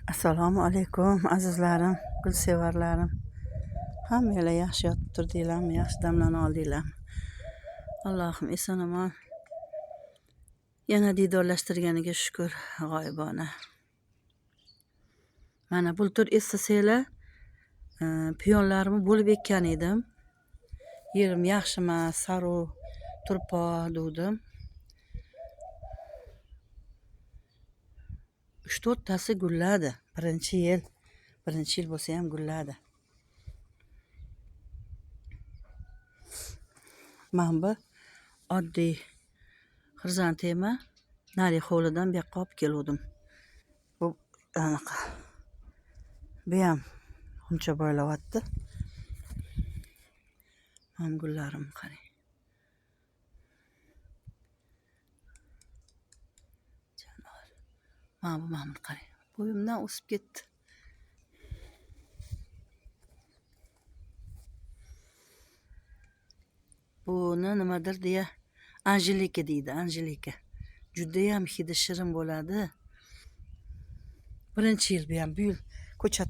Assalomu alaykum azizlarim, gulsevarlarim. Hammanglar yaxshi yotib turdinglarmi, yaxshi damlana oldinglarmi? Allohim eson-omon yana diydorlashtirganiga shukr g'oyibona. Mana bultur eslasanglar, piyonlarimni bo'lib ekkan edim. Yerim yaxshi emas, saru turpo duvdim. 3-4 tasi gulladi. Birinchi yil bo'lsa ham gulladi. Mana bu oddiy xrizantema nari hovlidan bu yoqqa olib keldim. Bu anaqa. Bu ham uncha boylayapti. Mana gullarim qarang. Mana bu qarang. Bo'yimdan o'sib ketdi. Buni nimadir deya Anjelika deydi, Anjelika. Juda ham hidi shirin bo'ladi. Birinchi yil bu ham bu yil ko'chat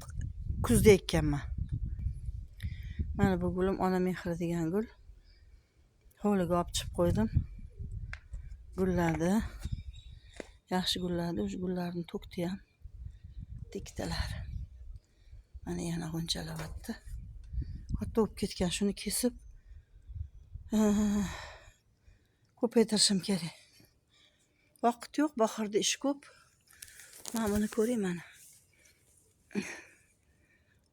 kuzda ekkanman. Mana bu gulim ona mehri degan gul. Hovliga olib chiqib qo'ydim. Gulladi. Yaxshi gulladi. O'sha gullarni to'kdi ham. Diktalar. Mana yana g'unchalayapti. Katta bo'lib ketgan, shuni kesib ko'paytirishim kerak. Vaqt yo'q, bahorda ish ko'p. Mana buni ko'ring mana.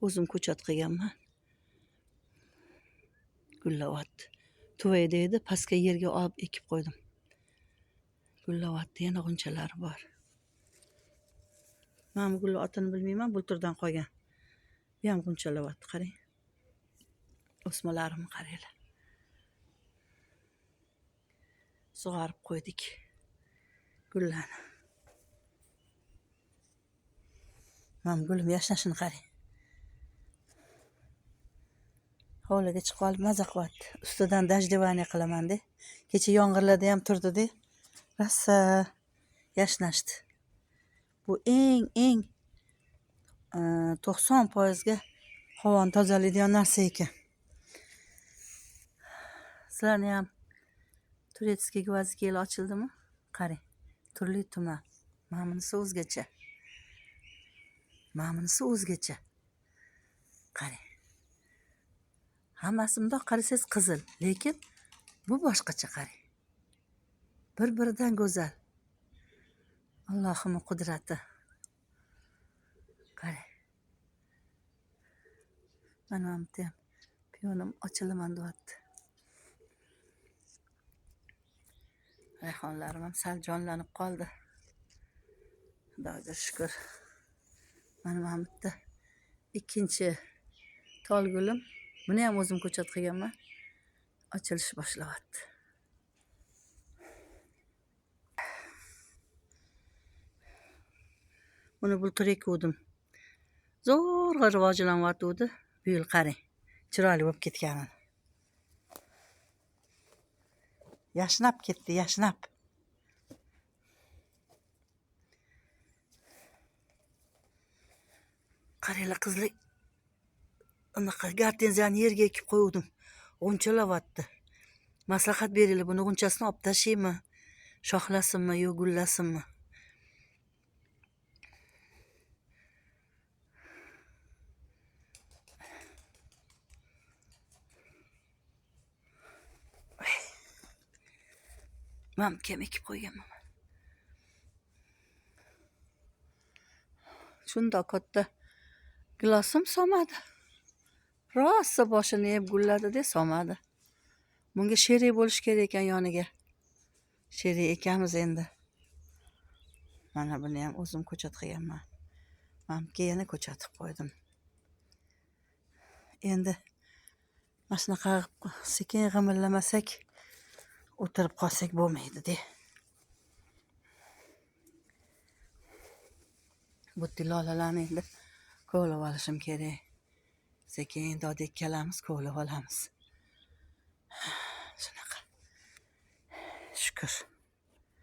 O'zim ko'chat qilganman. Gullayapti. Tuvay deydi, pastga yerga olib ekib qo'ydim. Gullayapti, yana g'unchalari bor. Mana bu gullar otini bilmayman, bulturdan qolgan. Bu ham g'unchalayapti, qarang. O'smalarimni qaranglar. Sug'arib qo'ydik gullarni. Mana gulim yashnashini qarang. Hovliga chiqib olib maza qilyapti. Ustidan dajdevaniya qilaman-da. Kecha yomg'irlarda ham turdi-da. Rosa yashnashdi. Bu eng 90% ga havoni tozalaydigan narsa ekan. Sizlarni ham Turetskiy gvazdikilar ochildimi? Qarang. Turli tuman. Mana bunisi o'zgacha. Mana bunisi o'zgacha. Qarang. Hammasi bundoq qarasangiz qizil, lekin bu boshqacha qarang. Bir-biridan go'zal. Allohimning qudrati. Qarang. Mana bu ham piyonim ochilaman deyapti. Rayhonlarim ham sal jonlanib qoldi. Xudoga shukr. Mana bu bitta ikkinchi tol gulim. Buni ham o'zim ko'chat qilganman. Ochilish boshlayapti. Buni bultur ekuvdim. Zo'rg'a rivojlanyapti. Bu yil qarang. Chiroyli bo'lib ketganini. Yashnab ketdi, yashnab. Qaranglar qizlar. Unaqa gartenziyani yerga ekib qo'ydim. G'unchalayapti. Maslahat beringlar, buni g'unchasini olib tashlaymi? Shoxlasinmi, yo gullasinmi? Men kam ekib qo'yganman. Shundoq katta gilosim solmadi. Rosa boshini yeb gulladi-da, solmadi. Bunga sherik bo'lish kerak ekan yoniga. Sherik ekamiz endi. Mana buni ham o'zim ko'chat qilganman. Menga yana ko'chatib qo'ydim. Endi mana shunaqa sekin g'imillamasak, o'tirib qolsak bo'lmaydi-da. Bu lolalarni endi kovlab olishim kerak. Sekin dodek kelamiz, kovlab olamiz. Shunaqa. Shukr.